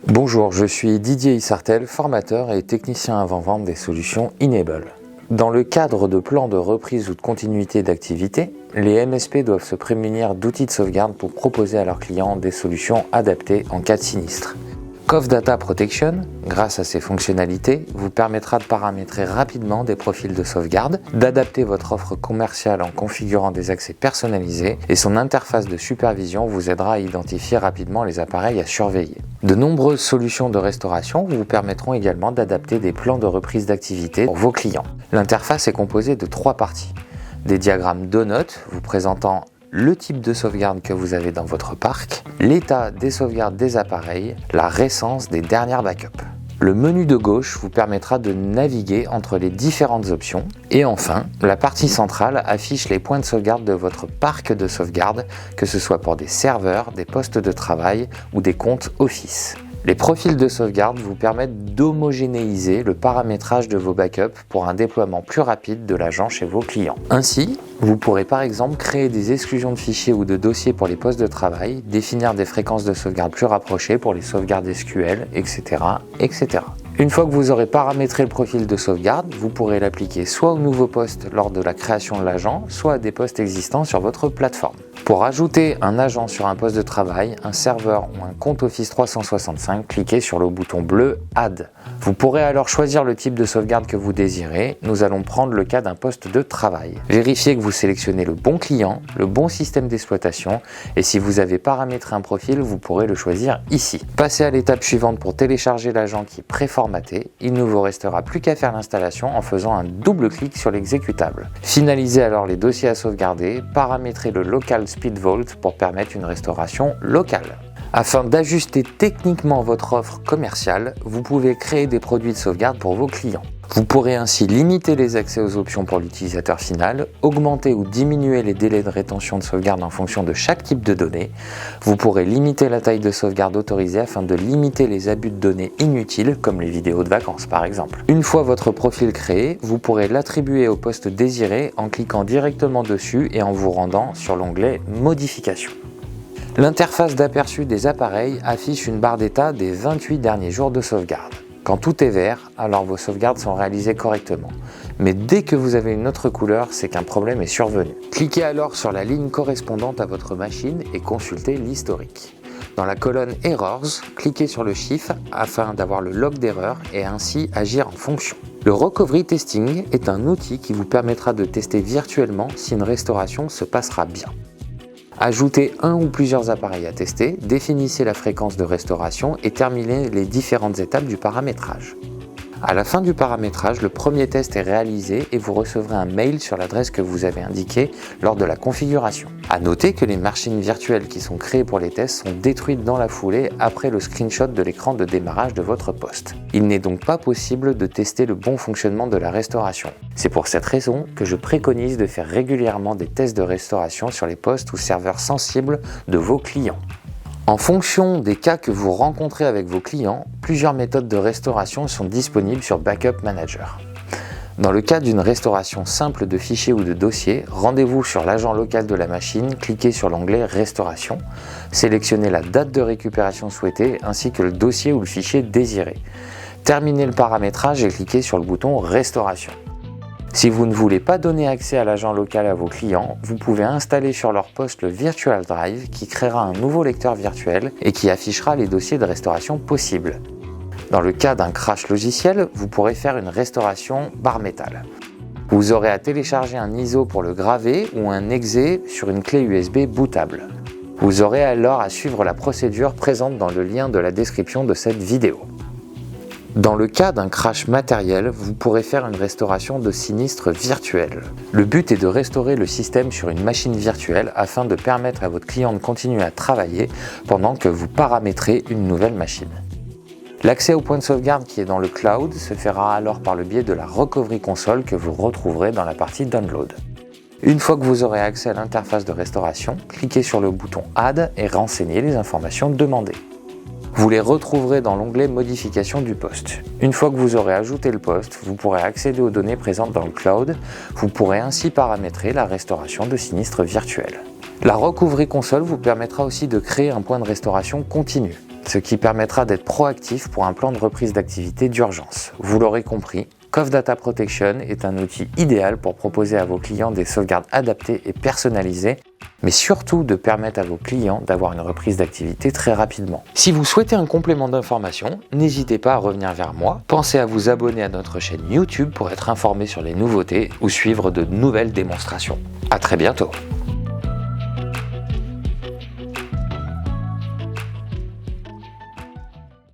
Bonjour, je suis Didier Issartel, formateur et technicien avant-vente des solutions Enable. Dans le cadre de plans de reprise ou de continuité d'activité, les MSP doivent se prémunir d'outils de sauvegarde pour proposer à leurs clients des solutions adaptées en cas de sinistre. Coff Data Protection, grâce à ses fonctionnalités, vous permettra de paramétrer rapidement des profils de sauvegarde, d'adapter votre offre commerciale en configurant des accès personnalisés et son interface de supervision vous aidera à identifier rapidement les appareils à surveiller. De nombreuses solutions de restauration vous permettront également d'adapter des plans de reprise d'activité pour vos clients. L'interface est composée de 3 parties. Des diagrammes de notes vous présentant le type de sauvegarde que vous avez dans votre parc, l'état des sauvegardes des appareils, la récence des dernières backups. Le menu de gauche vous permettra de naviguer entre les différentes options. Et enfin, la partie centrale affiche les points de sauvegarde de votre parc de sauvegarde, que ce soit pour des serveurs, des postes de travail ou des comptes Office. Les profils de sauvegarde vous permettent d'homogénéiser le paramétrage de vos backups pour un déploiement plus rapide de l'agent chez vos clients. Ainsi, vous pourrez par exemple créer des exclusions de fichiers ou de dossiers pour les postes de travail, définir des fréquences de sauvegarde plus rapprochées pour les sauvegardes SQL, etc., etc. Une fois que vous aurez paramétré le profil de sauvegarde, vous pourrez l'appliquer soit au nouveau poste lors de la création de l'agent, soit à des postes existants sur votre plateforme. Pour ajouter un agent sur un poste de travail, un serveur ou un compte Office 365, cliquez sur le bouton bleu Add. Vous pourrez alors choisir le type de sauvegarde que vous désirez. Nous allons prendre le cas d'un poste de travail. Vérifiez que vous sélectionnez le bon client, le bon système d'exploitation et si vous avez paramétré un profil, vous pourrez le choisir ici. Passez à l'étape suivante pour télécharger l'agent qui est préformaté. Il ne vous restera plus qu'à faire l'installation en faisant un double clic sur l'exécutable. Finalisez alors les dossiers à sauvegarder, paramétrez le Local Speed Vault pour permettre une restauration locale. Afin d'ajuster techniquement votre offre commerciale, vous pouvez créer des produits de sauvegarde pour vos clients. Vous pourrez ainsi limiter les accès aux options pour l'utilisateur final, augmenter ou diminuer les délais de rétention de sauvegarde en fonction de chaque type de données. Vous pourrez limiter la taille de sauvegarde autorisée afin de limiter les abus de données inutiles, comme les vidéos de vacances par exemple. Une fois votre profil créé, vous pourrez l'attribuer au poste désiré en cliquant directement dessus et en vous rendant sur l'onglet Modifications. L'interface d'aperçu des appareils affiche une barre d'état des 28 derniers jours de sauvegarde. Quand tout est vert, alors vos sauvegardes sont réalisées correctement. Mais dès que vous avez une autre couleur, c'est qu'un problème est survenu. Cliquez alors sur la ligne correspondante à votre machine et consultez l'historique. Dans la colonne Errors, cliquez sur le chiffre afin d'avoir le log d'erreur et ainsi agir en fonction. Le Recovery Testing est un outil qui vous permettra de tester virtuellement si une restauration se passera bien. Ajoutez un ou plusieurs appareils à tester, définissez la fréquence de restauration et terminez les différentes étapes du paramétrage. À la fin du paramétrage, le premier test est réalisé et vous recevrez un mail sur l'adresse que vous avez indiquée lors de la configuration. À noter que les machines virtuelles qui sont créées pour les tests sont détruites dans la foulée après le screenshot de l'écran de démarrage de votre poste. Il n'est donc pas possible de tester le bon fonctionnement de la restauration. C'est pour cette raison que je préconise de faire régulièrement des tests de restauration sur les postes ou serveurs sensibles de vos clients. En fonction des cas que vous rencontrez avec vos clients, plusieurs méthodes de restauration sont disponibles sur Backup Manager. Dans le cas d'une restauration simple de fichiers ou de dossiers, rendez-vous sur l'agent local de la machine, cliquez sur l'onglet Restauration, sélectionnez la date de récupération souhaitée ainsi que le dossier ou le fichier désiré. Terminez le paramétrage et cliquez sur le bouton Restauration. Si vous ne voulez pas donner accès à l'agent local à vos clients, vous pouvez installer sur leur poste le Virtual Drive qui créera un nouveau lecteur virtuel et qui affichera les dossiers de restauration possibles. Dans le cas d'un crash logiciel, vous pourrez faire une restauration bare métal. Vous aurez à télécharger un ISO pour le graver ou un exe sur une clé USB bootable. Vous aurez alors à suivre la procédure présente dans le lien de la description de cette vidéo. Dans le cas d'un crash matériel, vous pourrez faire une restauration de sinistre virtuel. Le but est de restaurer le système sur une machine virtuelle afin de permettre à votre client de continuer à travailler pendant que vous paramétrez une nouvelle machine. L'accès au point de sauvegarde qui est dans le cloud se fera alors par le biais de la Recovery Console que vous retrouverez dans la partie Download. Une fois que vous aurez accès à l'interface de restauration, cliquez sur le bouton Add et renseignez les informations demandées. Vous les retrouverez dans l'onglet Modifications du poste. Une fois que vous aurez ajouté le poste, vous pourrez accéder aux données présentes dans le cloud. Vous pourrez ainsi paramétrer la restauration de sinistres virtuels. La Recovery Console vous permettra aussi de créer un point de restauration continu. ce qui permettra d'être proactif pour un plan de reprise d'activité d'urgence. Vous l'aurez compris, Coff Data Protection est un outil idéal pour proposer à vos clients des sauvegardes adaptées et personnalisées, mais surtout de permettre à vos clients d'avoir une reprise d'activité très rapidement. Si vous souhaitez un complément d'information, n'hésitez pas à revenir vers moi. Pensez à vous abonner à notre chaîne YouTube pour être informé sur les nouveautés ou suivre de nouvelles démonstrations. À très bientôt.